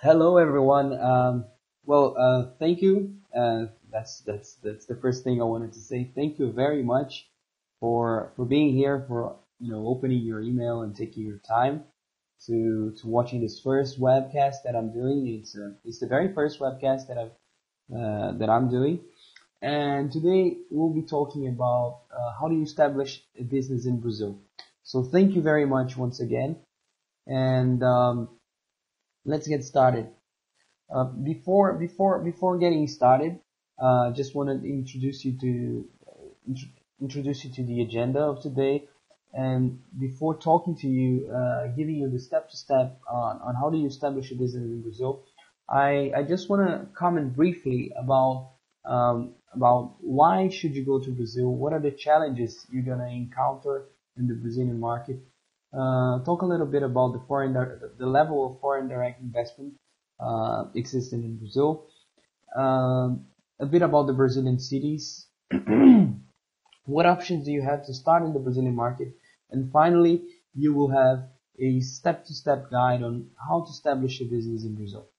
Hello, everyone. Thank you. That's the first thing I wanted to say. Thank you very much for being here, for opening your email and taking your time to watching this first webcast that I'm doing. It's the very first webcast that I'm doing, and today we'll be talking about how do you establish a business in Brazil. So thank you very much once again, and let's get started. Before getting started, just want to introduce you to the agenda of today. And before talking to you, giving you the step to step on how do you establish a business in Brazil, I just want to comment briefly about why should you go to Brazil? What are the challenges you're gonna encounter in the Brazilian market? Talk a little bit about the level of foreign direct investment existing in Brazil, a bit about the Brazilian cities, what options do you have to start in the Brazilian market, and finally, you will have a step-to-step guide on how to establish a business in Brazil.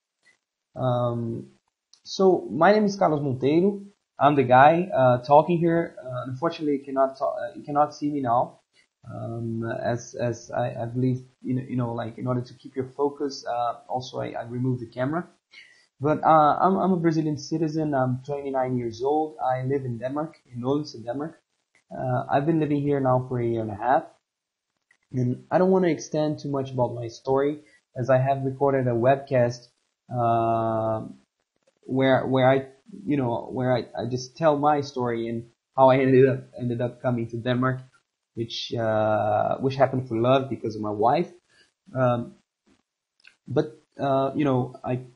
So my name is Carlos Monteiro. I'm the guy talking here. Unfortunately, you cannot see me now. As I believe, like in order to keep your focus, also I removed the camera. But I'm a Brazilian citizen. I'm 29 years old. I live in Denmark, in Odense, Denmark. I've been living here now for a year and a half. And I don't want to extend too much about my story, as I have recorded a webcast where I just tell my story and how I ended up coming to Denmark, which happened for love because of my wife.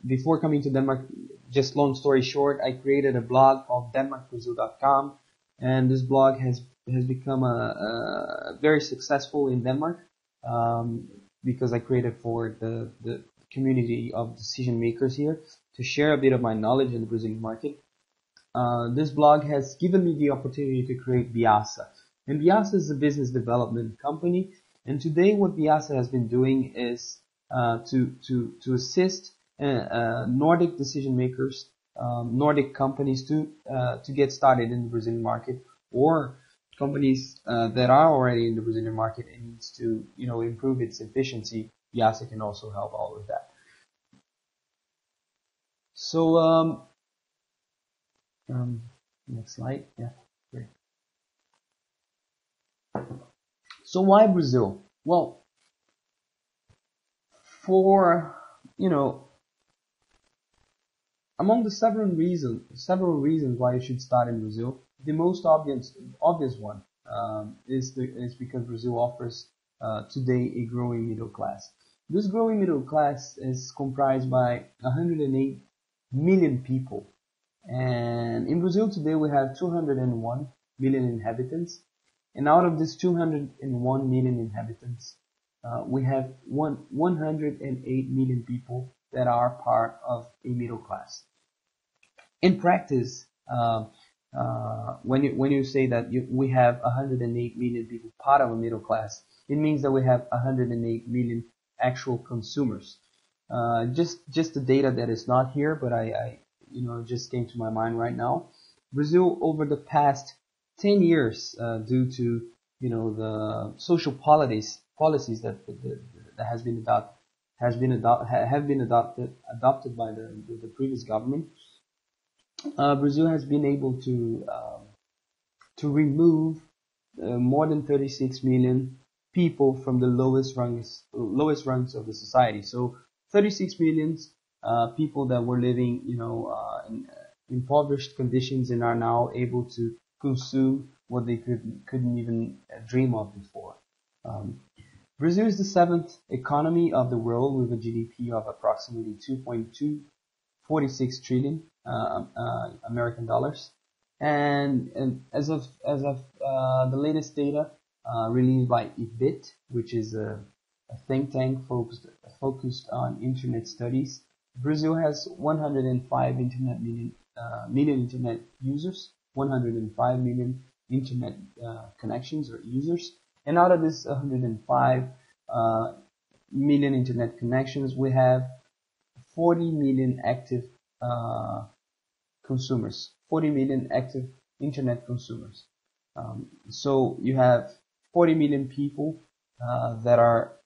Before coming to Denmark, just long story short, I created a blog called denmarkbrazil.com, and this blog has become a very successful in Denmark, because I created for the community of decision makers here to share a bit of my knowledge in the Brazilian market. This blog has given me the opportunity to create Biasa. And Biasa is a business development company. And today what Biasa has been doing is to assist Nordic decision makers, Nordic companies to get started in the Brazilian market, or companies that are already in the Brazilian market and needs to improve its efficiency. Biasa can also help all with that. So next slide. Yeah, great. So why Brazil? Well, for among the several reasons why you should start in Brazil, the most obvious one is because Brazil offers today a growing middle class. This growing middle class is comprised by 108 million people, and in Brazil today we have 201 million inhabitants. And out of these 201 million inhabitants, we have 108 million people that are part of a middle class. In practice, when you say that we have 108 million people part of a middle class, it means that we have 108 million actual consumers. Just the data that is not here, but I just came to my mind right now. Brazil over the past 10 years, due to the social policies that have been adopted by the previous government, Brazil has been able to remove more than 36 million people from the lowest rungs of the society. So 36 million people that were living in impoverished conditions and are now able to consume what they couldn't even dream of before. Brazil is the 7th economy of the world with a GDP of approximately 2.246 trillion American dollars, and as of the latest data released by IBIT, which is a think tank focused on internet studies, Brazil has 105 million internet users. 105 million internet connections or users, and out of this 105 million internet connections, we have 40 million active consumers, 40 million active internet consumers. So you have 40 million people that are,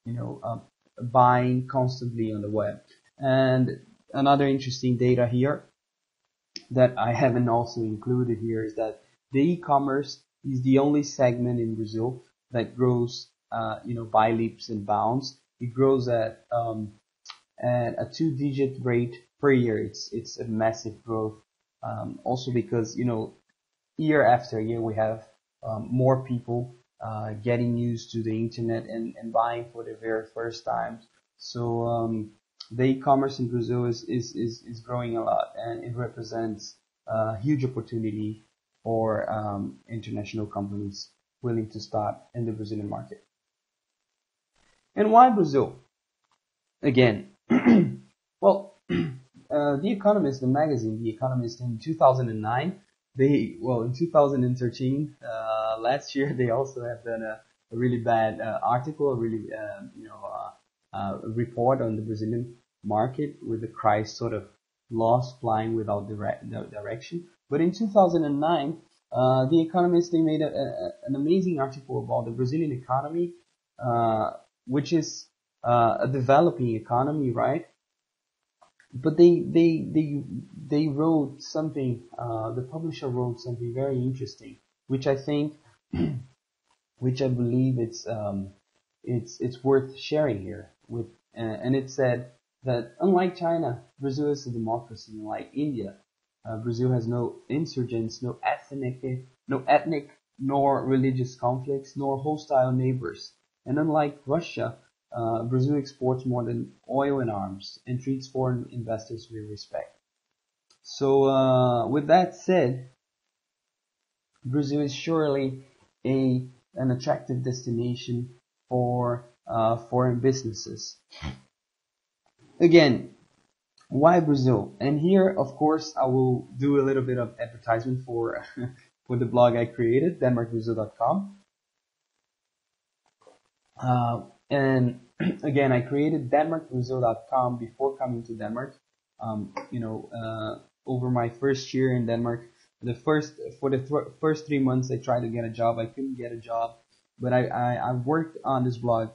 buying constantly on the web. And another interesting data here that I haven't also included here is that the e-commerce is the only segment in Brazil that grows, by leaps and bounds. It grows at a two-digit rate per year. It's a massive growth. Also because, year after year we have more people getting used to the internet and buying for the very first time. So the e-commerce in Brazil is growing a lot, and it represents a huge opportunity for international companies willing to start in the Brazilian market. And why Brazil? Again, well, The Economist, the magazine, The Economist, in 2009, in 2013, last year, they also have done a really bad article, a really, report on the Brazilian market with the Christ sort of lost flying without direction. But in 2009, The Economist, they made an amazing article about the Brazilian economy, which is a developing economy, right? But they wrote something. The publisher wrote something very interesting, which I think, which I believe it's worth sharing here with. And it said that unlike China, Brazil is a democracy. Unlike India, Brazil has no insurgents, no ethnic nor religious conflicts, nor hostile neighbors. And unlike Russia, Brazil exports more than oil and arms and treats foreign investors with respect. So, with that said, Brazil is surely an attractive destination for foreign businesses. Again, why Brazil? And here, of course, I will do a little bit of advertisement for for the blog I created, denmarkbrazil.com. And again, I created denmarkbrazil.com before coming to Denmark. Over my first year in Denmark, for the first 3 months, I tried to get a job. I couldn't get a job, but I worked on this blog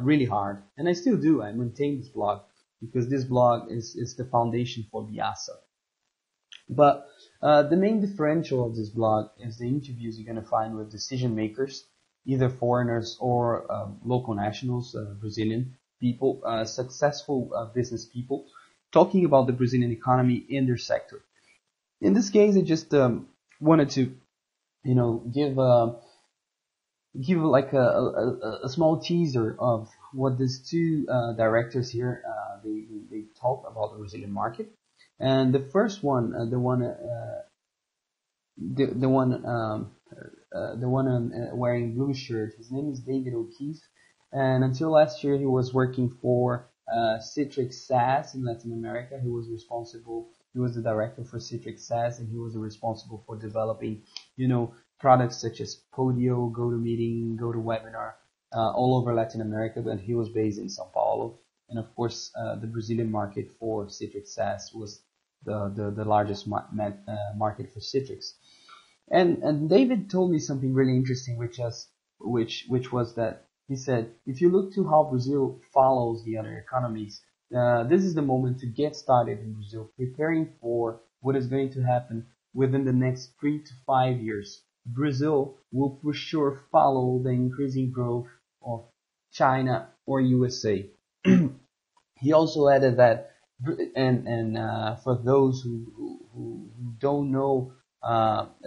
really hard, and I still do. I maintain this blog because this blog is the foundation for Biasa. But the main differential of this blog is the interviews you're going to find with decision makers, either foreigners or local nationals, Brazilian people, successful business people, talking about the Brazilian economy in their sector. In this case, I just wanted to, give like a small teaser of what these two directors here they talk about the Brazilian market. And the first one, the one wearing blue shirt, his name is David O'Keefe, and until last year he was working for Citrix SaaS in Latin America. He was the director for Citrix SaaS, and he was responsible for developing, products such as Podio, GoToMeeting, GoToWebinar, all over Latin America, but he was based in São Paulo. And of course, the Brazilian market for Citrix SaaS was the largest market for Citrix. And David told me something really interesting, which was that he said, if you look to how Brazil follows the other economies, this is the moment to get started in Brazil, preparing for what is going to happen within the next 3 to 5 years. Brazil will for sure follow the increasing growth of China or USA. He also added that, and for those who don't know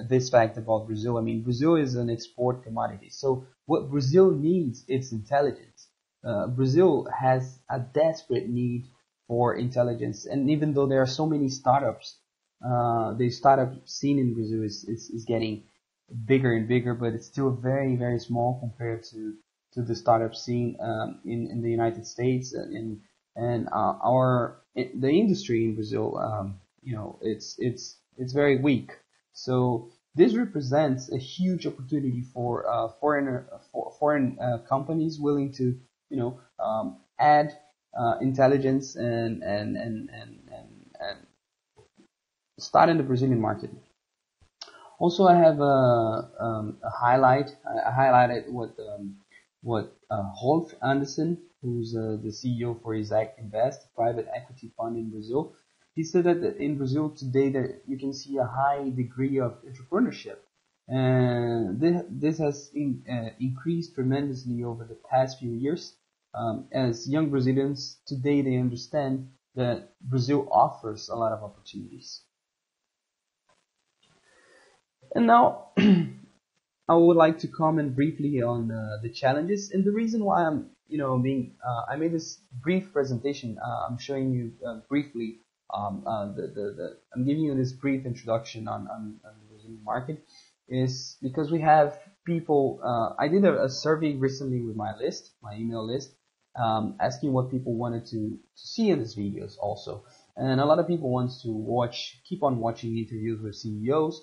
this fact about Brazil, I mean, Brazil is an export commodity. So what Brazil needs is intelligence. Brazil has a desperate need for intelligence, and even though there are so many startups, the startup scene in Brazil is getting bigger and bigger, but it's still very, very small compared to the startup scene in the United States, and the industry in Brazil, it's very weak. So this represents a huge opportunity for foreign companies willing to add intelligence and start in the Brazilian market. Also, I have a highlight. I highlighted what Rolf Anderson, who's the CEO for Isaac Invest, a private equity fund in Brazil. He said that in Brazil today that you can see a high degree of entrepreneurship, and this has increased tremendously over the past few years. As young Brazilians today, they understand that Brazil offers a lot of opportunities. And now I would like to comment briefly on the challenges, and the reason why I'm, I made this brief presentation. I'm showing you briefly. I'm giving you this brief introduction on the Brazilian market, is because we have people. I did a survey recently with my email list, asking what people wanted to see in these videos also, and a lot of people want to keep on watching interviews with CEOs.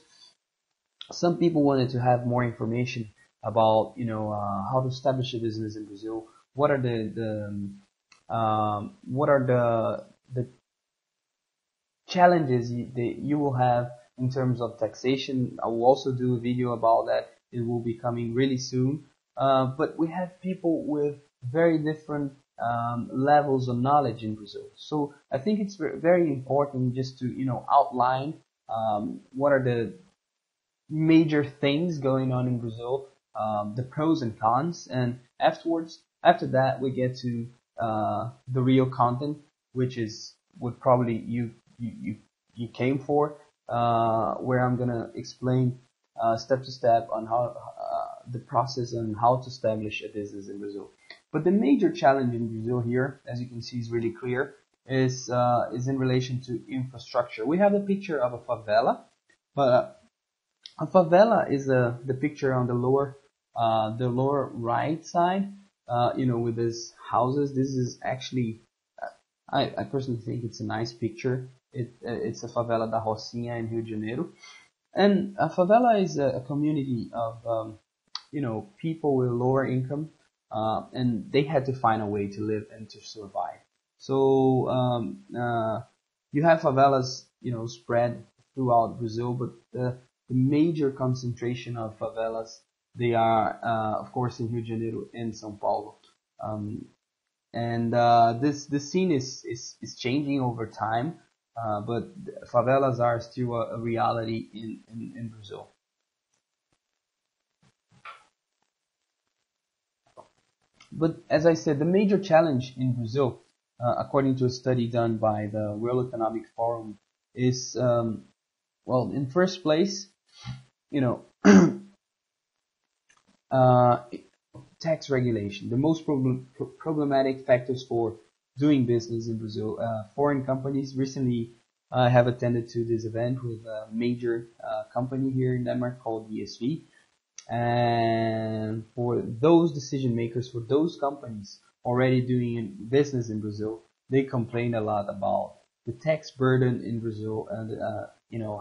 Some people wanted to have more information about, how to establish a business in Brazil. What are the challenges that you will have in terms of taxation? I will also do a video about that. It will be coming really soon. But we have people with very different levels of knowledge in Brazil. So I think it's very important just to, outline what are the major things going on in Brazil, the pros and cons, and after that we get to the real content, which is what probably you came for, where I'm gonna explain step to step on how the process and how to establish a business in Brazil. But the major challenge in Brazil here, as you can see, is really clear, is in relation to infrastructure. We have a picture of a favela, but a favela is the picture on the lower right side, with these houses. This is actually, I personally think it's a nice picture. It's a favela da Rocinha in Rio de Janeiro. And a favela is a community of, people with lower income, and they had to find a way to live and to survive. So you have favelas, spread throughout Brazil, but the major concentration of favelas, they are, of course, in Rio de Janeiro and São Paulo. This scene is changing over time, but favelas are still a reality in Brazil. But as I said, the major challenge in Brazil, according to a study done by the World Economic Forum, is, in first place, tax regulation. The most problematic factors for doing business in Brazil. Foreign companies. Recently, I have attended to this event with a major company here in Denmark called ESV. And for those decision makers, for those companies already doing business in Brazil, they complain a lot about the tax burden in Brazil, and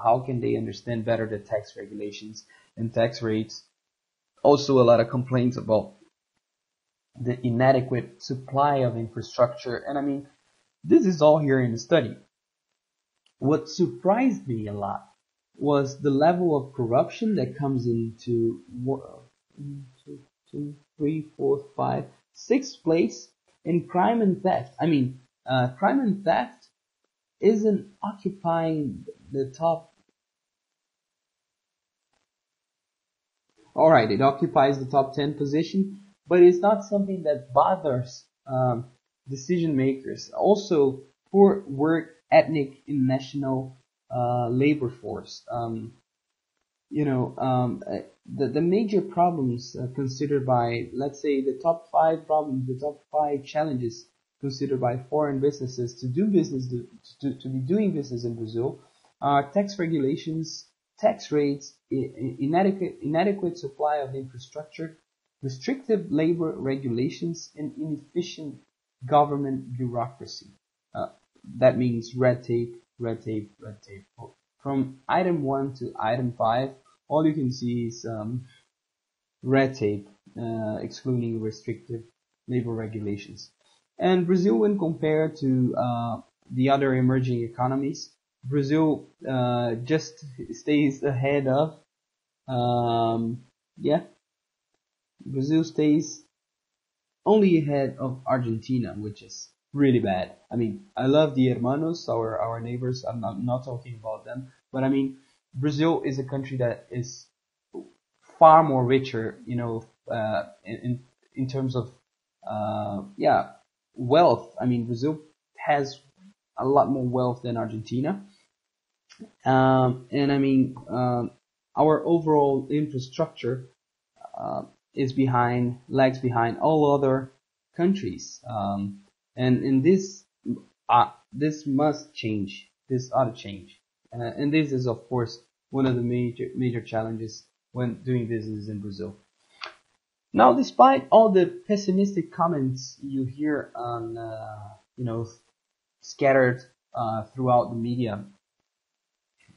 how can they understand better the tax regulations and tax rates. Also, a lot of complaints about the inadequate supply of infrastructure, and this is all here in the study. What surprised me a lot was the level of corruption that comes into 1, 2, 3, 4, 5, 6th place in crime and theft. Crime and theft isn't occupying the top. Alright, it occupies the top 10 position, but it's not something that bothers decision makers. Also, poor work ethnic and national labor force. The major problems considered by, let's say, the top 5 problems, the top 5 challenges considered by foreign businesses to do business, to be doing business in Brazil, are tax regulations, tax rates, inadequate supply of infrastructure, restrictive labor regulations, and inefficient government bureaucracy. That means red tape, red tape, red tape. From item 1 to item 5, all you can see is red tape, excluding restrictive labor regulations. And Brazil, when compared to the other emerging economies, Brazil just stays ahead of, yeah, Brazil stays only ahead of Argentina, which is really bad. I mean, I love the hermanos, our neighbors. I'm not talking about them, but I mean, Brazil is a country that is far more richer, in terms of yeah, wealth. I mean, Brazil has a lot more wealth than Argentina, and I mean, our overall infrastructure uh, lags behind all other countries, and this must change. This ought to change, and this is of course one of the major challenges when doing business in Brazil. Now, despite all the pessimistic comments you hear on, scattered throughout the media,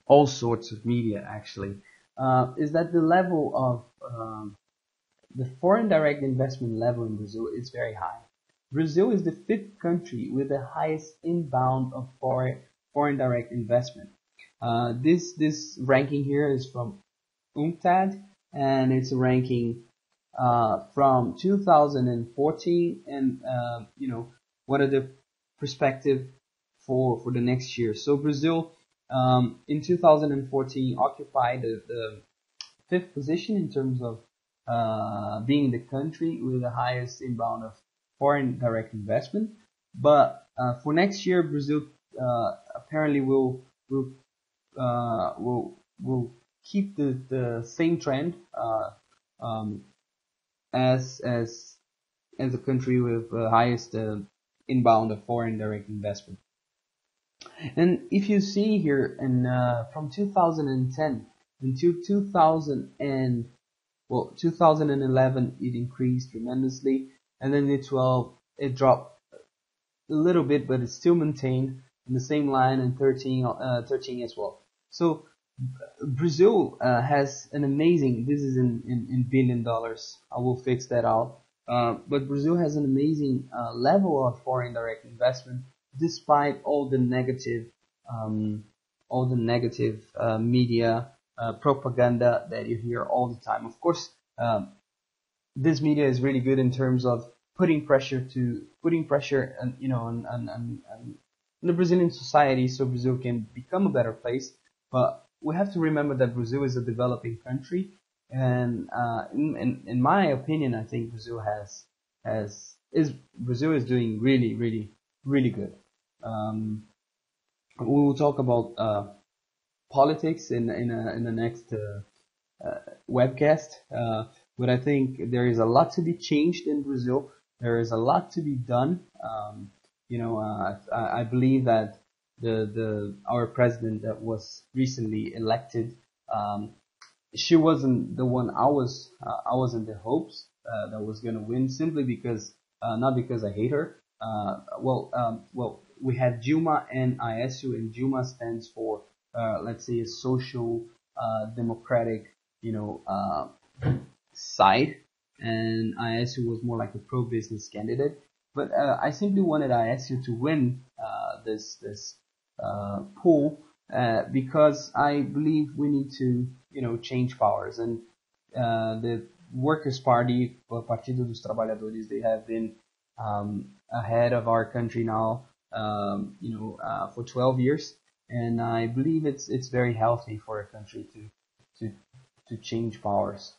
all sorts of media actually, is that the level of the foreign direct investment level in Brazil is very high. Brazil is the fifth country with the highest inbound of foreign direct investment. This ranking here is from UNCTAD, and it's a ranking from 2014, and what are the perspective for the next year. So Brazil in 2014 occupied the fifth position in terms of being the country with the highest inbound of foreign direct investment. But for next year, Brazil apparently will keep the same trend as a country with the highest inbound of foreign direct investment. And if you see here, from 2010 until 2011, it increased tremendously, and then in 12 it dropped a little bit, but it's still maintained in the same line, and 13 as well. So Brazil has an amazing, this is in $billion. I will fix that out. But Brazil has an amazing level of foreign direct investment, despite all the negative media propaganda that you hear all the time. Of course, this media is really good in terms of putting pressure on the Brazilian society, so Brazil can become a better place. But we have to remember that Brazil is a developing country, and in my opinion, I think Brazil is doing really, really, really good. We will talk about politics in the next webcast, but I think there is a lot to be changed in Brazil. There is a lot to be done. I believe that our president that was recently elected, she wasn't the one I was in the hopes that was going to win, simply because not because I hate her. We had Dilma and Aécio, and Dilma stands for let's say a social democratic side, and Aécio was more like a pro-business candidate. But I simply wanted Aécio to win this poll because I believe we need to change powers, and the Workers' Party, or Partido dos Trabalhadores, they have been ahead of our country now for 12 years, and I believe it's very healthy for a country to change powers.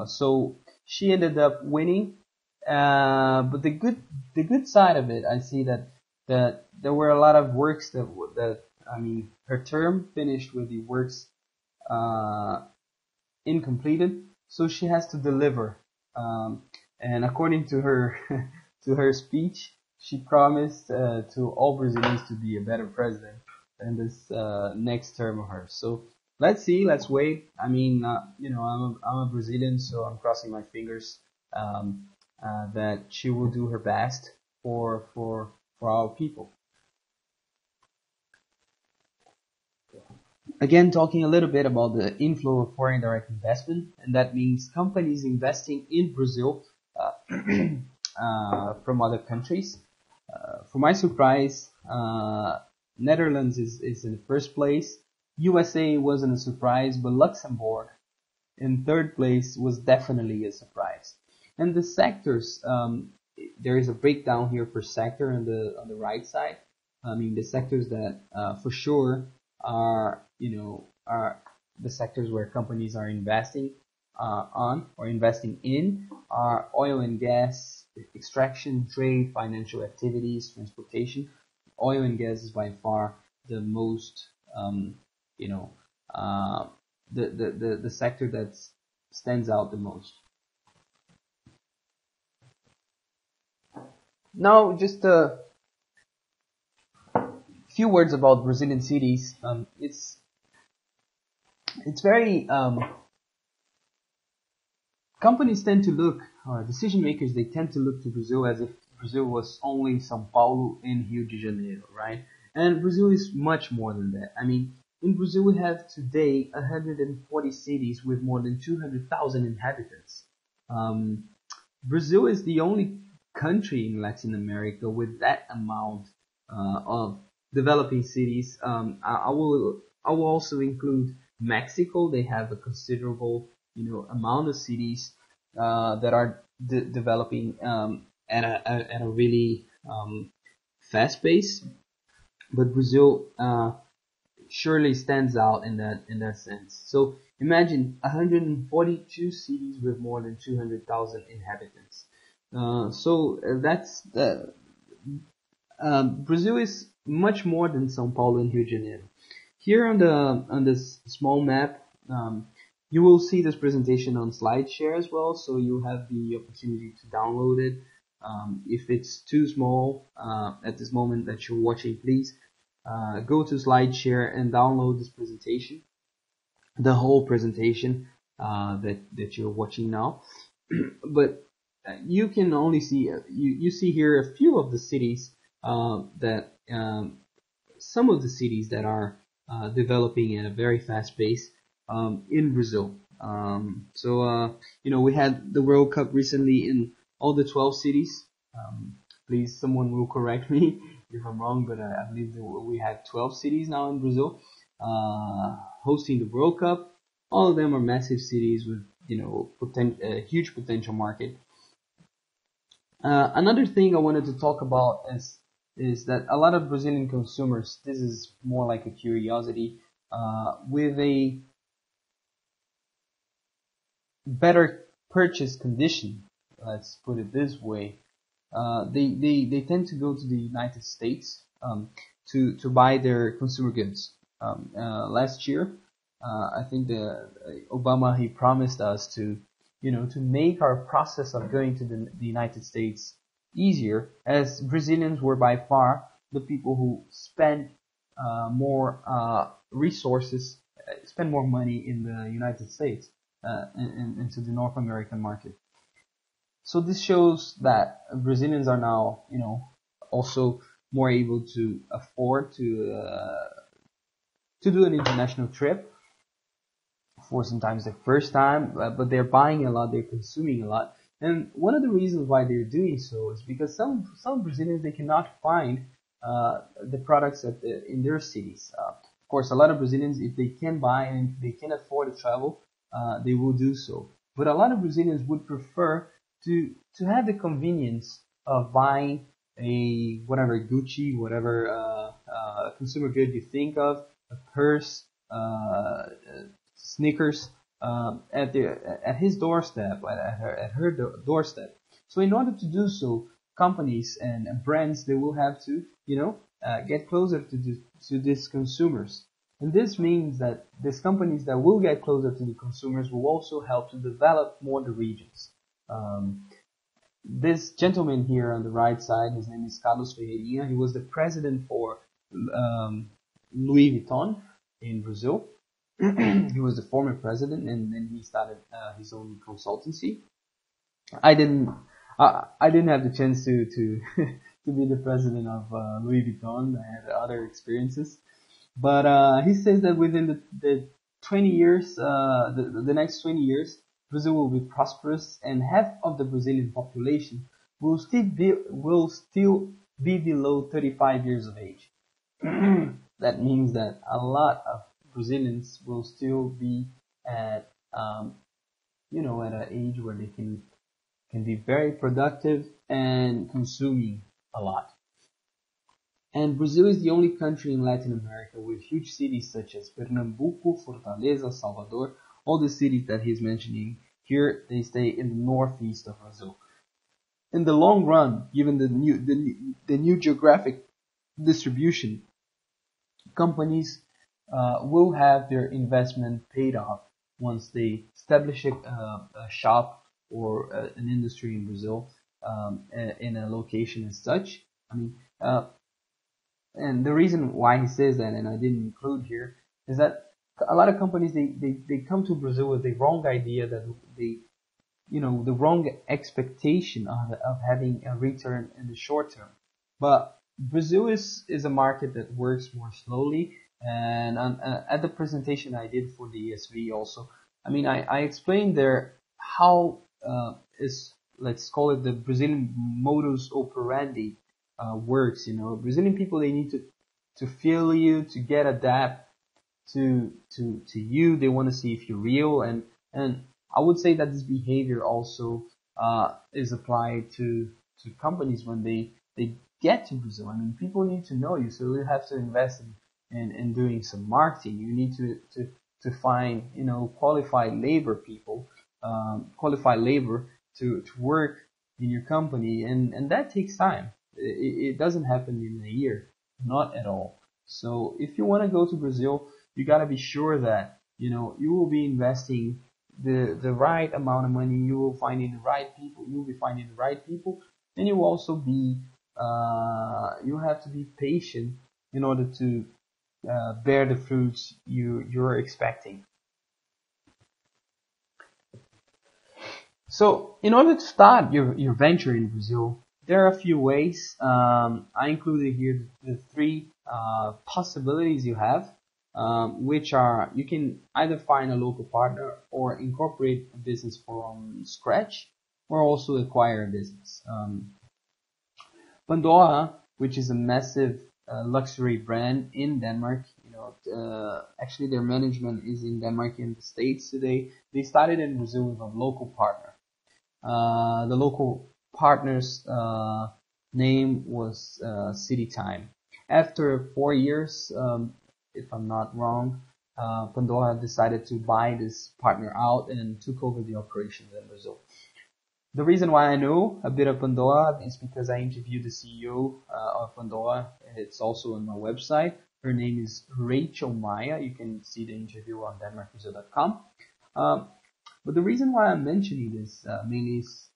So she ended up winning, but the good side of it, I see that there were a lot of works that her term finished with the works incompleted, so she has to deliver. And according to her to her speech, she promised to all Brazilians to be a better president in this next term of hers. So let's see, let's wait. I'm a Brazilian, so I'm crossing my fingers that she will do her best for our people. Again, talking a little bit about the inflow of foreign direct investment, and that means companies investing in Brazil from other countries. For my surprise, Netherlands is in the first place. USA wasn't a surprise, but Luxembourg in third place was definitely a surprise. And the sectors, there is a breakdown here per sector on the right side. I mean, the sectors that for sure are are the sectors where companies are investing on or investing in are oil and gas, extraction, trade, financial activities, transportation. Oil and gas is by far the most you know the sector that stands out the most. Now, just a few words about Brazilian cities. It's very companies tend to look, or decision makers, they tend to look to Brazil as if Brazil was only São Paulo and Rio de Janeiro, right? And Brazil is much more than that. I mean, in Brazil we have today 140 cities with more than 200,000 inhabitants. Brazil is the only country in Latin America with that amount of developing cities. I will also include Mexico. They have a considerable amount of cities that are developing at a really fast pace. But Brazil surely stands out in that sense. So imagine 142 cities with more than 200,000 inhabitants. That's Brazil is much more than São Paulo and Rio de Janeiro. Here on this small map, you will see this presentation on SlideShare as well, so you have the opportunity to download it. If it's too small at this moment that you're watching, please go to SlideShare and download this presentation, the whole presentation that you're watching now. But you can only see you see here a few of the cities some of the cities that are developing at a very fast pace in Brazil. We had the World Cup recently in all the 12 cities. Please, someone will correct me if I'm wrong, but I believe that we have 12 cities now in Brazil hosting the World Cup. All of them are massive cities with a huge potential market. Another thing I wanted to talk about is that a lot of Brazilian consumers, this is more like a curiosity, with a better purchase condition, let's put it this way, they tend to go to the United States to buy their consumer goods. Last year, I think Obama, he promised us to make our process of going to the United States easier, as Brazilians were by far the people who spend more resources, spend more money in the United States and into the North American market. So this shows that Brazilians are now, also more able to afford to do an international trip for sometimes their first time, but they're buying a lot, they're consuming a lot. And one of the reasons why they're doing so is because some Brazilians, they cannot find the products in their cities. Of course, a lot of Brazilians, if they can buy and if they can afford to travel, they will do so. But a lot of Brazilians would prefer to have the convenience of buying a whatever Gucci, whatever consumer good you think of, a purse, sneakers, at his doorstep, at her doorstep. So in order to do so, companies and brands, they will have to get closer to these consumers. And this means that these companies that will get closer to the consumers will also help to develop more the regions. This gentleman here on the right side, his name is Carlos Ferreirinha. He was the president for Louis Vuitton in Brazil. He was the former president, and then he started his own consultancy. I didn't have the chance to to be the president of Louis Vuitton. I had other experiences, but he says that within the 20 years, the next 20 years, Brazil will be prosperous, and half of the Brazilian population will still be below 35 years of age. That means that a lot of Brazilians will still be at at an age where they can be very productive and consuming a lot. And Brazil is the only country in Latin America with huge cities such as Pernambuco, Fortaleza, Salvador. All the cities that he's mentioning here, they stay in the northeast of Brazil. In the long run, given the new geographic distribution, companies will have their investment paid off once they establish a shop or an industry in Brazil in a location as such. I mean, and the reason why he says that, and I didn't include here, is that a lot of companies they come to Brazil with the wrong idea, that the wrong expectation of having a return in the short term. But Brazil is a market that works more slowly. And at the presentation I did for the ESV also, I mean, I explained there how let's call it the Brazilian modus operandi works. Brazilian people, they need to feel you, to get adapt to you. They want to see if you're real, and I would say that this behavior also is applied to companies when they get to Brazil. I mean, people need to know you, so you have to invest in doing some marketing. You need to find qualified labor people, qualified labor to work in your company, and that takes time. It doesn't happen in a year, not at all. So if you want to go to Brazil, you got to be sure that you will be investing the right amount of money. You will finding the right people. You will be finding the right people, and you will also be you have to be patient in order to bear the fruits you're expecting. So in order to start your venture in Brazil, there are a few ways. I included here the three possibilities you have, which are: you can either find a local partner, or incorporate a business from scratch, or also acquire a business. Pandora, which is a massive luxury brand in Denmark, actually their management is in Denmark, in the States today. They started in Brazil with a local partner. The local partner's name was City Time. After 4 years, if I'm not wrong, Pandora decided to buy this partner out and took over the operations in Brazil. The reason why I know a bit of Pandora is because I interviewed the CEO of Pandora. It's also on my website. Her name is Rachel Maya. You can see the interview on denmarkbrazil.com. But the reason why I'm mentioning this mainly is,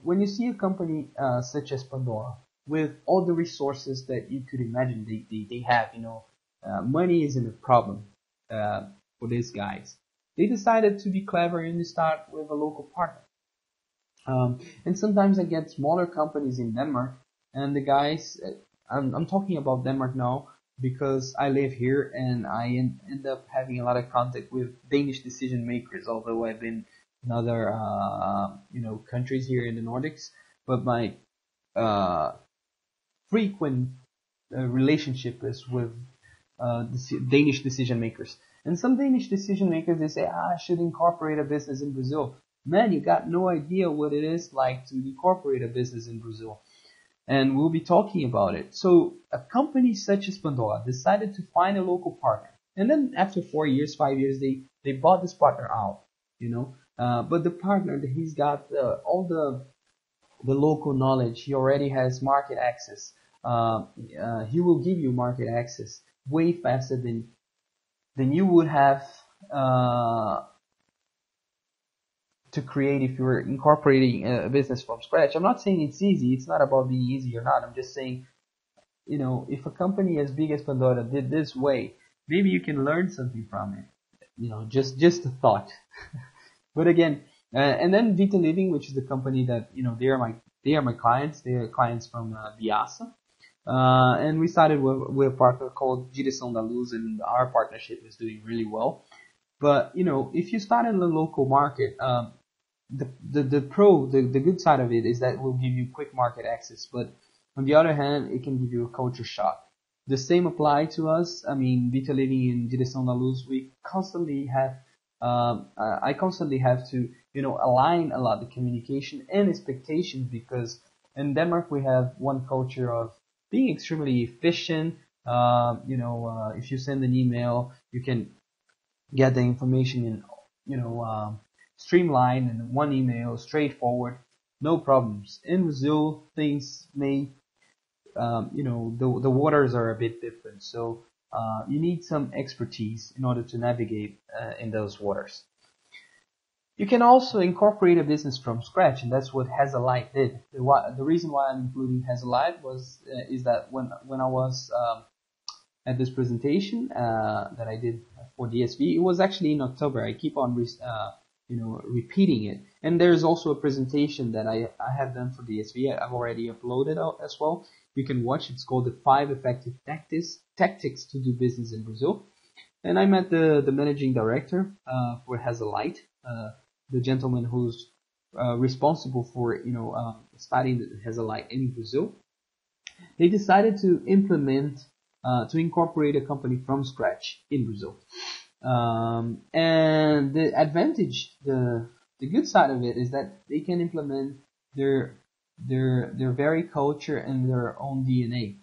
when you see a company such as Pandora with all the resources that you could imagine they have, money isn't a problem for these guys. They decided to be clever and start with a local partner. And sometimes I get smaller companies in Denmark, and the guys, I'm talking about Denmark now because I live here, and I end up having a lot of contact with Danish decision makers, although I've been in other countries here in the Nordics. But my frequent relationship is with Danish decision makers. And some Danish decision makers, they say, I should incorporate a business in Brazil. Man, you got no idea what it is like to incorporate a business in Brazil. And we'll be talking about it. So a company such as Pandora decided to find a local partner. And then after 4 years, 5 years, they bought this partner out, but the partner, he's got all the local knowledge. He already has market access. He will give you market access way faster than you would have to create if you were incorporating a business from scratch. I'm not saying it's easy. It's not about being easy or not. I'm just saying, if a company as big as Pandora did this way, maybe you can learn something from it. Just a thought. But again, and then Vita Living, which is the company that, they are my clients. They are clients from Biasa. And we started with a partner called Direção da Luz, and our partnership is doing really well. But, if you start in the local market, the good side of it is that it will give you quick market access, but on the other hand, it can give you a culture shock. The same apply to us. I mean, Vita Living in Direção da Luz, we constantly have, I constantly have to, align a lot the communication and expectations, because in Denmark we have one culture of being extremely efficient. If you send an email, you can get the information in, streamlined in one email, straightforward, no problems. In Brazil, things may, the waters are a bit different. So you need some expertise in order to navigate in those waters. You can also incorporate a business from scratch, and that's what Has a Light did. The reason why I'm including Has a Light is that when I was at this presentation that I did for DSV, it was actually in October. I keep on repeating it. And there's also a presentation that I have done for DSV. I've already uploaded out as well. You can watch. It's called the 5 Effective Tactics to Do Business in Brazil. And I met the managing director for Has a Light, the gentleman who's responsible for starting Has a Light in Brazil. They decided to incorporate a company from scratch in Brazil. And the advantage, the good side of it is that they can implement their very culture and their own DNA.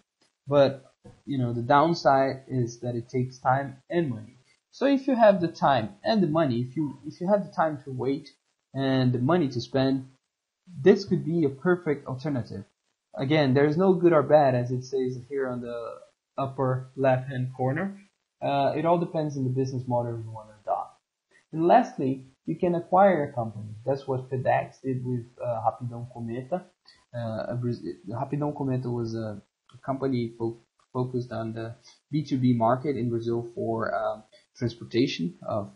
But the downside is that it takes time and money. So if you have the time and the money, if you have the time to wait and the money to spend, this could be a perfect alternative. Again, there is no good or bad, as it says here on the upper left hand corner. It all depends on the business model you want to adopt. And lastly, you can acquire a company. That's what FedEx did with Rapidão Cometa. Rapidão Cometa was a company focused on the B2B market in Brazil for transportation of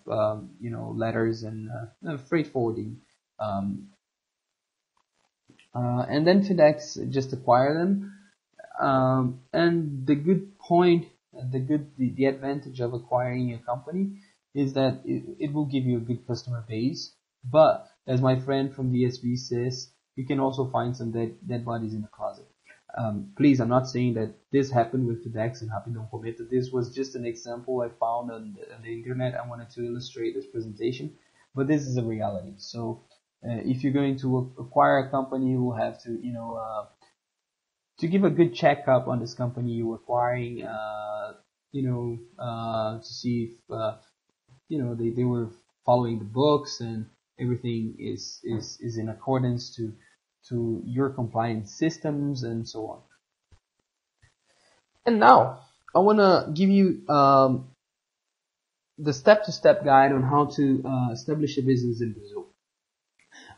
letters and freight forwarding. And then FedEx just acquired them. And the good point, the advantage of acquiring a company is that it will give you a good customer base. But as my friend from DSV says, you can also find some dead bodies in the closet. Please, I'm not saying that this happened with FedEx and Rapidão Cometa. This was just an example I found on the internet. I wanted to illustrate this presentation, but this is a reality. So if you're going to acquire a company, you will have to, to give a good checkup on this company you're acquiring, to see if, they were following the books and everything is in accordance to your compliance systems and so on. And now I want to give you the step-to-step guide on how to establish a business in Brazil.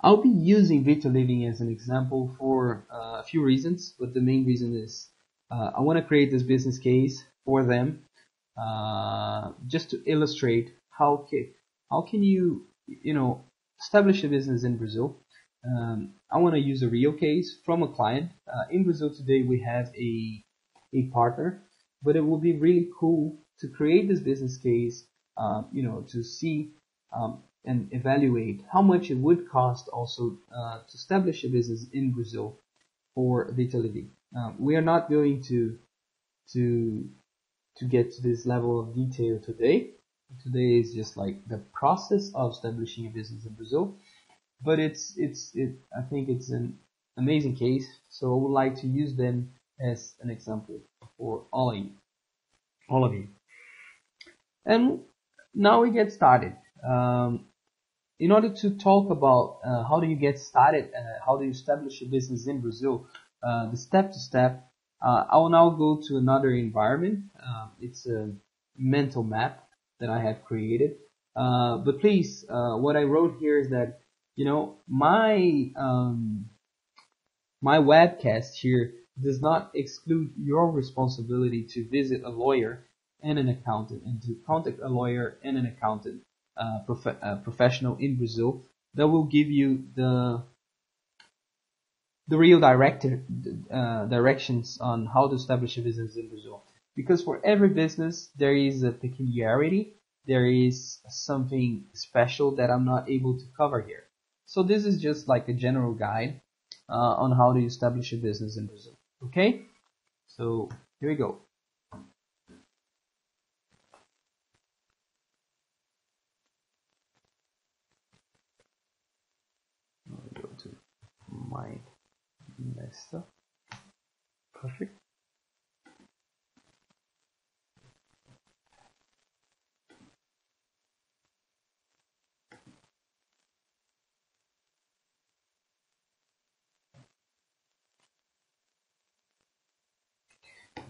I'll be using Vita Living as an example for a few reasons, but the main reason is I want to create this business case for them just to illustrate how can you establish a business in Brazil. I want to use a real case from a client. In Brazil today we have a partner, but it would be really cool to create this business case, to see and evaluate how much it would cost also to establish a business in Brazil for Vita Living. We are not going to get to this level of detail today. Today is just like the process of establishing a business in Brazil. But I think it's an amazing case, so I would like to use them as an example for all of you. And now we get started. In order to talk about how do you get started, how do you establish a business in Brazil, the step-to-step, I will now go to another environment. It's a mental map that I have created. But please, what I wrote here is that my webcast here does not exclude your responsibility to visit a lawyer and an accountant, and to contact a lawyer and an accountant professional in Brazil that will give you the real directions on how to establish a business in Brazil. Because for every business there is a peculiarity, there is something special that I'm not able to cover here. So this is just like a general guide on how to establish a business in Brazil. Okay, so here we go. I'll go to my investor. Perfect.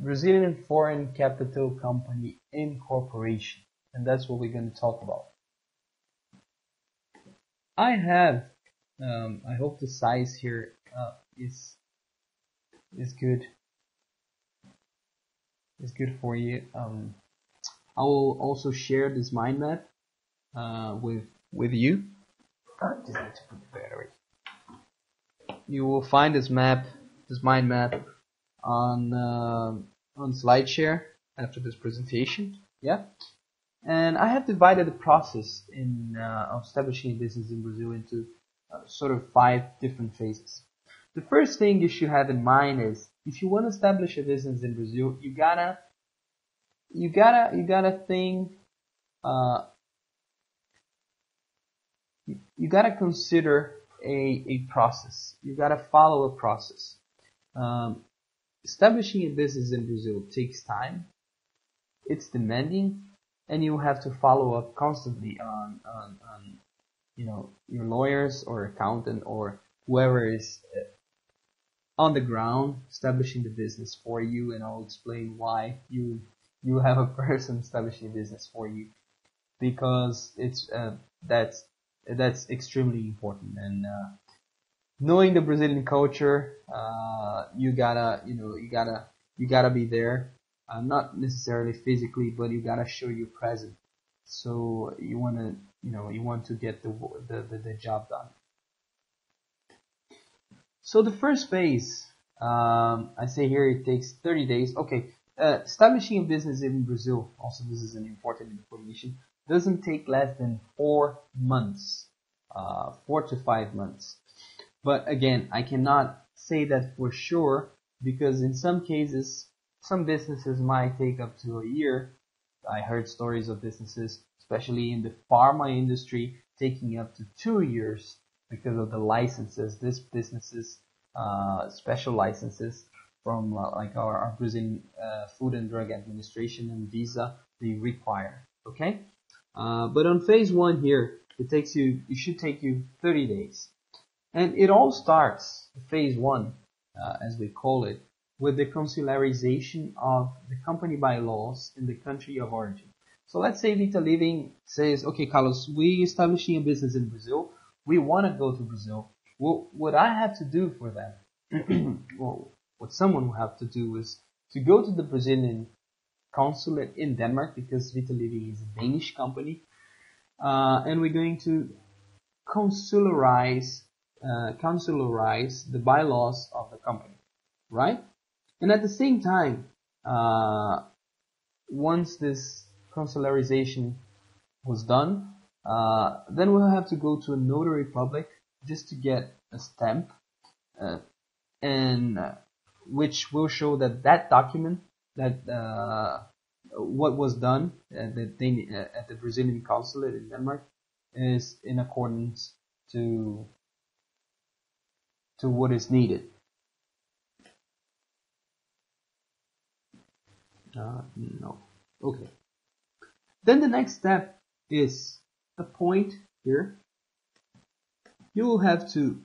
Brazilian Foreign Capital Company Incorporation, and that's what we're going to talk about. I have, I hope the size here is good. Is good for you. I will also share this mind map with you. Just need to put the battery. You will find this mind map on SlideShare after this presentation. Yeah, and I have divided the process of establishing a business in Brazil into sort of 5 different phases. The first thing you should have in mind is if you want to establish a business in Brazil, you gotta think. You gotta consider a process. You gotta follow a process. Establishing a business in Brazil takes time. It's demanding, and you have to follow up constantly on your lawyers or accountant or whoever is on the ground establishing the business for you, and I'll explain why you have a person establishing a business for you, because it's that's extremely important. And knowing the Brazilian culture, you gotta be there, not necessarily physically, but you gotta show you're present. So you want to get the job done. So the first phase, I say here it takes 30 days. Okay, establishing a business in Brazil, also this is an important information, doesn't take less than 4 months, 4 to 5 months. But again, I cannot say that for sure, because in some cases, some businesses might take up to a year. I heard stories of businesses, especially in the pharma industry, taking up to 2 years because of the licenses. These businesses, special licenses from like our Brazilian Food and Drug Administration and Visa, they require. Okay, but on phase 1 here, it should take you 30 days. And it all starts, phase 1, as we call it, with the consularization of the company bylaws in the country of origin. So let's say Vita Living says, okay, Carlos, we establishing a business in Brazil. We want to go to Brazil. Well, what I have to do for that, well, what someone will have to do is to go to the Brazilian consulate in Denmark, because Vita Living is a Danish company, and we're going to consularize the bylaws of the company, right? And at the same time, once this consularization was done, then we'll have to go to a notary public just to get a stamp, and which will show that document, that what was done at the Brazilian consulate in Denmark is in accordance to what is needed. No. Okay. Then the next step is a point here. You will have to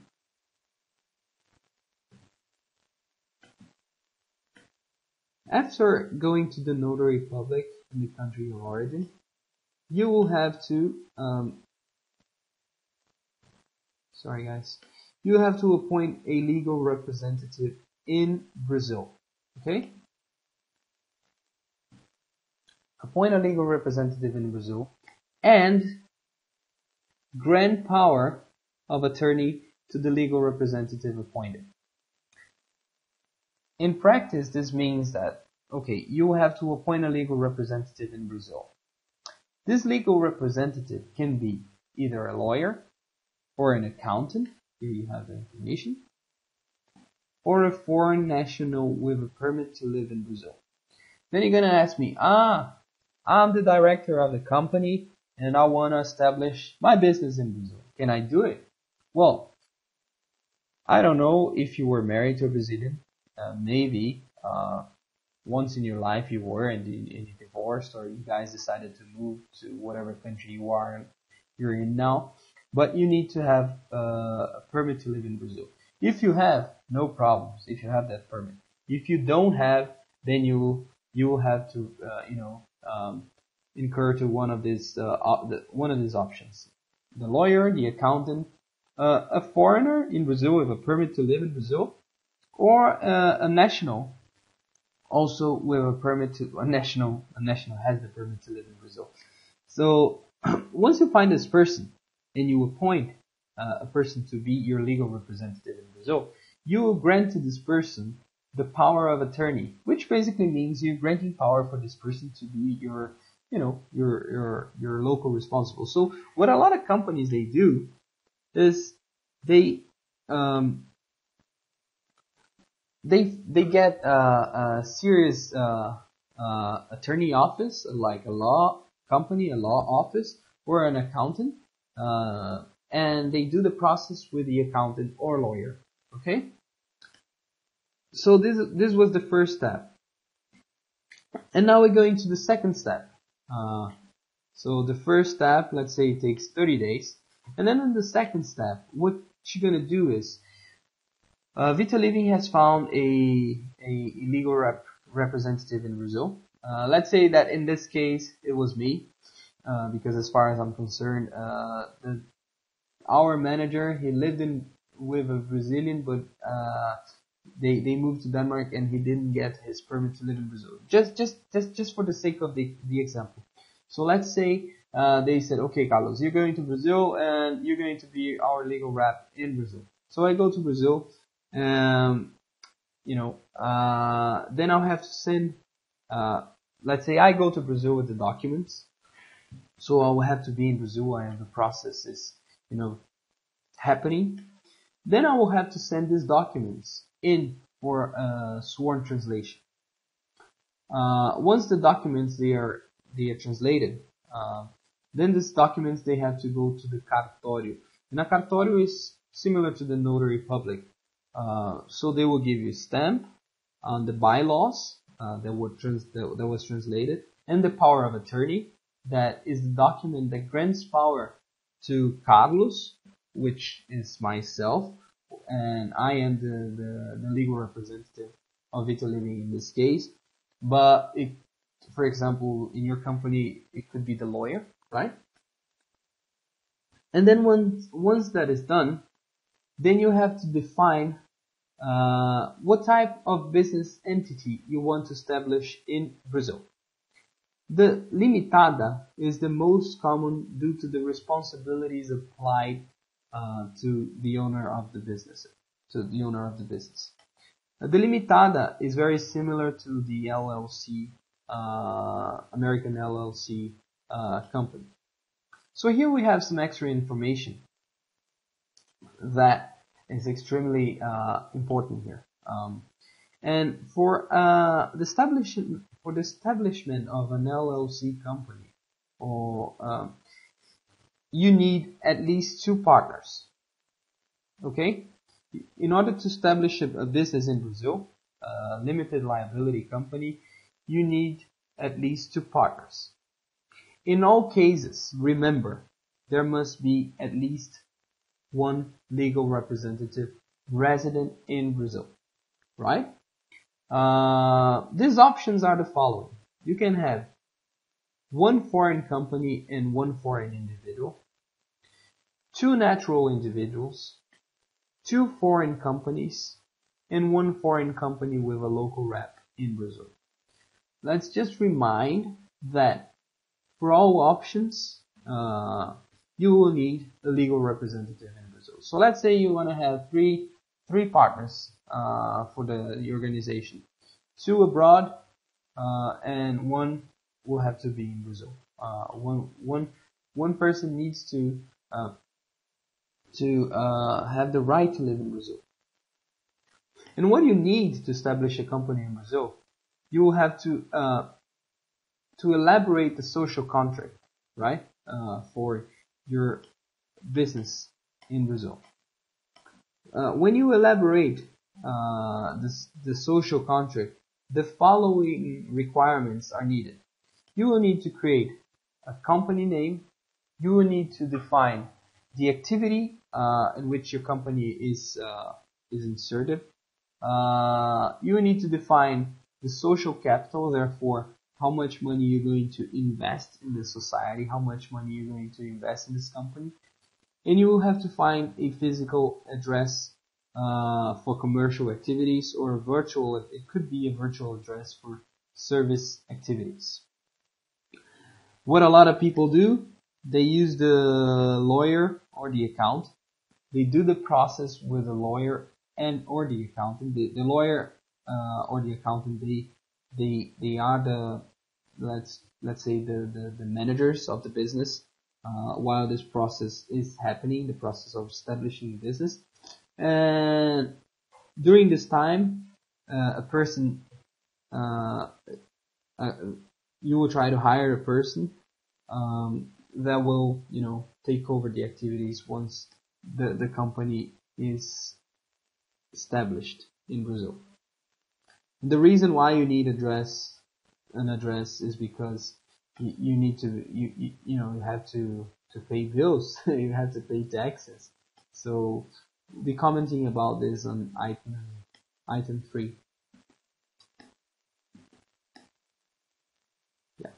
after going to the notary public in the country of origin, you will have to sorry guys, you have to appoint a legal representative in Brazil. Okay? Appoint a legal representative in Brazil and grant power of attorney to the legal representative appointed. In practice, this means that, okay, you have to appoint a legal representative in Brazil. This legal representative can be either a lawyer, or an accountant, here you have the information, or a foreign national with a permit to live in Brazil. Then you're gonna ask me, I'm the director of the company and I want to establish my business in Brazil. Can I do it? Well, I don't know if you were married to a Brazilian. Maybe once in your life you were and you divorced, or you guys decided to move to whatever country you're in now. But you need to have a permit to live in Brazil. If you have, no problems. If you have that permit. If you don't have, then you will have to incur to one of these options: the lawyer, the accountant, a foreigner in Brazil with a permit to live in Brazil, or a national also with a permit to a national has the permit to live in Brazil. So once you find this person and you appoint a person to be your legal representative in Brazil, you will grant to this person the power of attorney, which basically means you're granting power for this person to be your local responsible. So what a lot of companies they do is they get a serious attorney office, like a law company, a law office, or an accountant, and they do the process with the accountant or lawyer. Okay. So this was the first step, and now we're going to the second step. So the first step, let's say it takes 30 days, and then in the second step, what you're gonna do is, Vita Living has found a legal representative in Brazil. Let's say that in this case it was me, because as far as I'm concerned, our manager, he lived with a Brazilian, but they moved to Denmark and he didn't get his permit to live in Brazil. Just for the sake of the example. So let's say they said, okay, Carlos, you're going to Brazil and you're going to be our legal rep in Brazil. So I go to Brazil. Then I'll have to send, let's say I go to Brazil with the documents. So I will have to be in Brazil and the process is, happening. Then I will have to send these documents in for a sworn translation. Once the documents they are translated, then these documents they have to go to the cartório. And a cartório is similar to the notary public. So they will give you a stamp on the bylaws that was translated, and the power of attorney, that is the document that grants power to Carlos, which is myself, and I am the legal representative of Vita Living in this case. But if, for example, in your company, it could be the lawyer, right? And then once that is done, then you have to define what type of business entity you want to establish in Brazil. The limitada is the most common due to the responsibilities applied to the owner of the business. The limitada is very similar to the LLC, American LLC company. So here we have some extra information that is extremely important here. And for the establishment of an LLC company, or you need at least 2 partners. Okay, in order to establish a business in Brazil, a limited liability company, you need at least 2 partners. In all cases, remember, there must be at least 1 legal representative resident in Brazil, right? These options are the following. You can have 1 foreign company and 1 foreign individual, 2 natural individuals, 2 foreign companies, and 1 foreign company with a local rep in Brazil. Let's just remind that for all options, you will need a legal representative in Brazil. So let's say you want to have three partners for the organization, 2 abroad, and 1 will have to be in Brazil. One person needs to to have the right to live in Brazil. And what you need to establish a company in Brazil, you will have to elaborate the social contract, right, for your business in Brazil. When you elaborate the social contract, the following requirements are needed. You will need to create a company name. You will need to define the activity in which your company is inserted. You will need to define the social capital, therefore, how much money you're going to invest in the society, how much money you're going to invest in this company. And you will have to find a physical address for commercial activities, or a virtual, it could be a virtual address for service activities. What a lot of people do, they use the lawyer or the accountant. They do the process with the lawyer and or the accountant. The lawyer or the accountant, they are the, let's say the managers of the business while this process is happening, the process of establishing a business. And during this time, a person, you will try to hire a person that will, take over the activities once the company is established in Brazil. The reason why you need an address is because you need to, you have to pay bills, you have to pay taxes. So we'll be commenting about this on item 3. Yeah,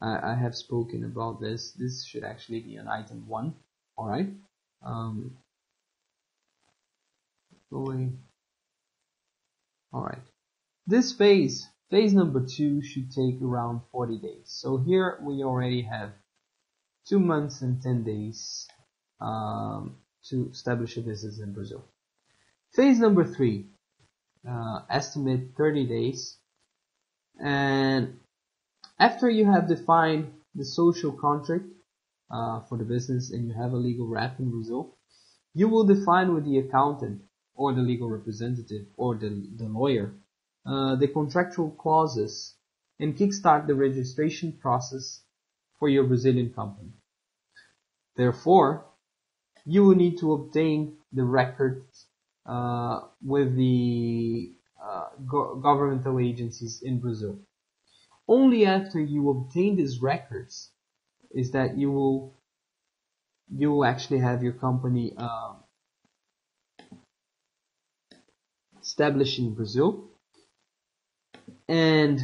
I have spoken about this. This should actually be on item 1. All right. All right. This phase number 2, should take around 40 days. So here we already have 2 months and 10 days to establish a business in Brazil. Phase number 3, estimate 30 days. And after you have defined the social contract for the business and you have a legal rep in Brazil, you will define with the accountant or the legal representative or the lawyer the contractual clauses and kickstart the registration process for your Brazilian company. Therefore, you will need to obtain the records with the governmental agencies in Brazil. Only after you obtain these records is that you will actually have your company established in Brazil, and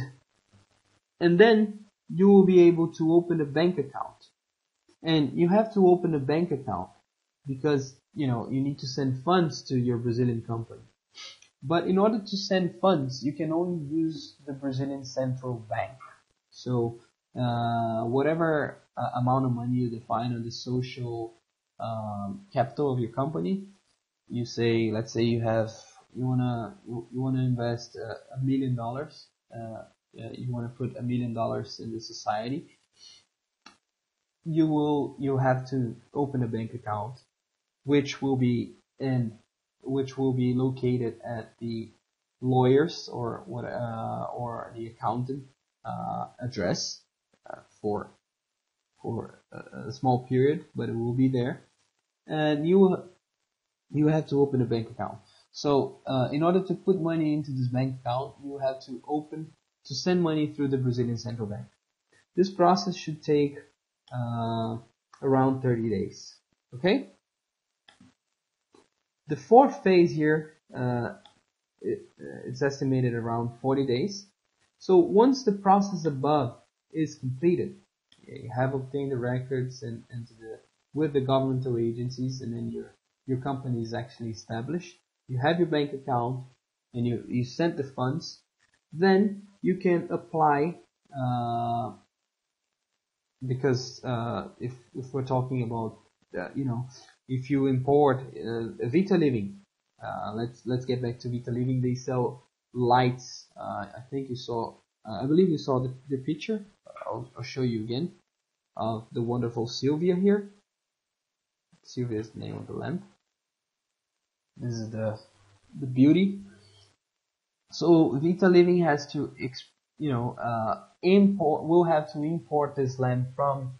then you will be able to open a bank account. And you have to open a bank account because you need to send funds to your Brazilian company. But in order to send funds, you can only use the Brazilian Central Bank. So whatever amount of money you define on the social capital of your company, you say, let's say you wanna invest $1 million. You want to put $1 million in the society. You have to open a bank account, which will be located at the lawyer's or the accountant address for a small period, but it will be there, and you have to open a bank account. So in order to put money into this bank account, you have to send money through the Brazilian Central Bank. This process should take around 30 days. Okay. The fourth phase here, it's estimated around 40 days. So once the process above is completed, you have obtained the records and with the governmental agencies, and then your company is actually established. You have your bank account and you sent the funds. Then you can apply, because if we're talking about if you import Vita Living, let's get back to Vita Living. They sell lights. I think you saw. I believe you saw the picture. I'll show you again of the wonderful Sylvia here. Silvia is the name of the land. This is the beauty. So Vita Living has to will have to import this land from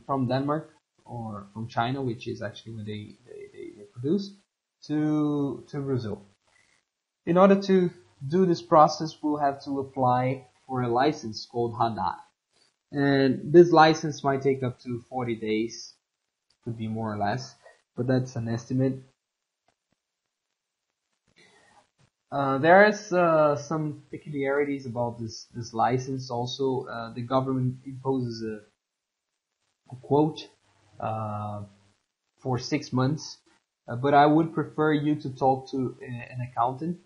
Denmark or from China, which is actually where they produce, to Brazil. In order to do this process, we'll have to apply for a license called Haddad. And this license might take up to 40 days, could be more or less, but that's an estimate. There is some peculiarities about this license also. The government imposes a quote for 6 months, but I would prefer you to talk to an accountant.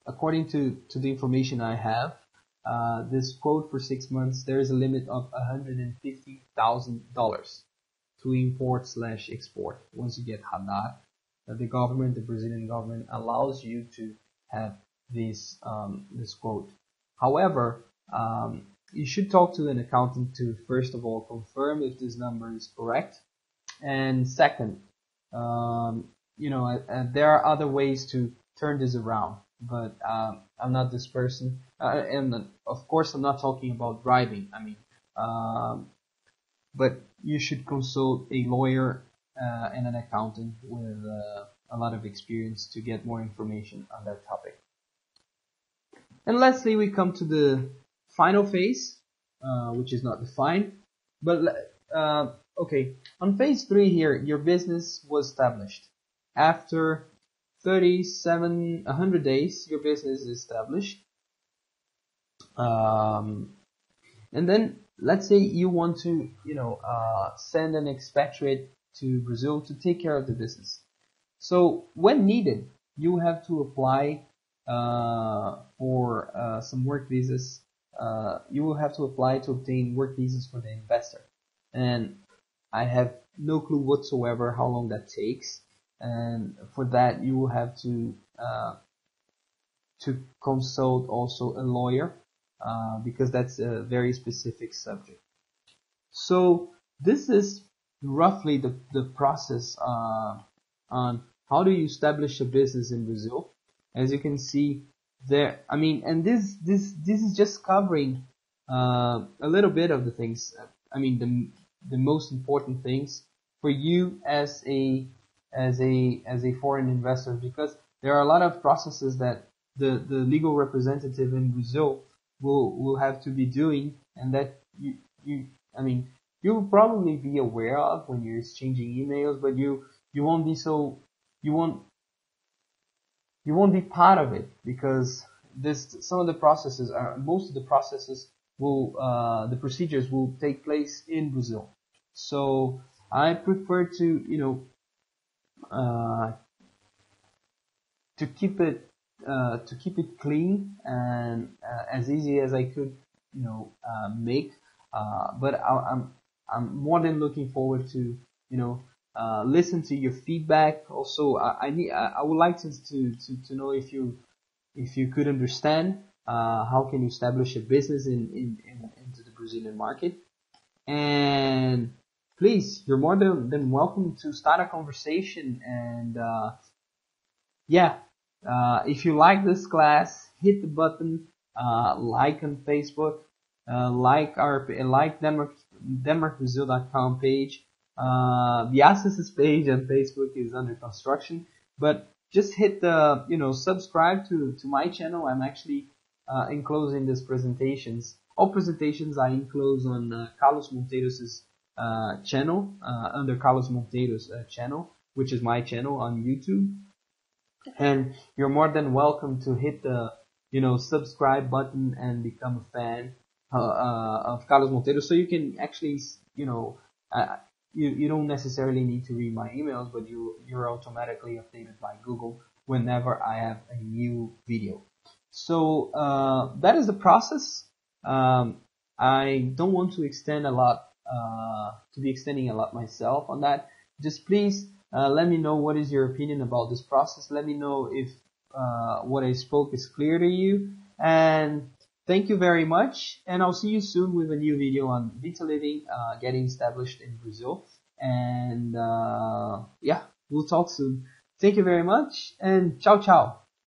According to the information I have, this quote for 6 months, there is a limit of $150,000 to import/export. Once you get Haddad, the government, the Brazilian government, allows you to have this quote. However, you should talk to an accountant to first of all confirm if this number is correct, and second, there are other ways to turn this around. But I'm not this person, and of course I'm not talking about bribing. I mean, but you should consult a lawyer and an accountant with a lot of experience to get more information on that topic. And lastly, we come to the final phase, which is not defined. But okay, on phase 3 here, your business was established. After 100 days, your business is established. And then let's say you want to, send an expatriate to Brazil to take care of the business. So when needed, you have to apply for some work visas. You will have to apply to obtain work visas for the investor. And I have no clue whatsoever how long that takes. And for that, you will have to consult also a lawyer, because that's a very specific subject. So this is roughly the process on how do you establish a business in Brazil. As you can see there, I mean, and this is just covering a little bit of the things. I mean, the most important things for you as a foreign investor, because there are a lot of processes that the legal representative in Brazil will have to be doing, and that you will probably be aware of when you're exchanging emails, but you won't be part of it, because most of the processes the procedures will take place in Brazil. So I prefer to keep it clean and as easy as I could make, but I'm more than looking forward to listen to your feedback. Also, I would like to know if you could understand how can you establish a business into the Brazilian market. And please, you're more than welcome to start a conversation. And if you like this class, hit the button, like on Facebook, like DenmarkBrazil.com page. The Accesses page on Facebook is under construction, but just hit the subscribe to my channel. I'm actually enclosing these presentations. All presentations I enclose on Carlos Monteiros' channel, under Carlos Monteiros' channel, which is my channel on YouTube. And you're more than welcome to hit the subscribe button and become a fan of Carlos Monteiros. So you can actually you don't necessarily need to read my emails, but you're automatically updated by Google whenever I have a new video. So that is the process. I don't want to extend a lot, to be extending a lot myself on that. Just please let me know what is your opinion about this process. Let me know if what I spoke is clear to you. And Thank you very much, and I'll see you soon with a new video on Vita Living getting established in Brazil. And yeah, we'll talk soon. Thank you very much, and ciao ciao.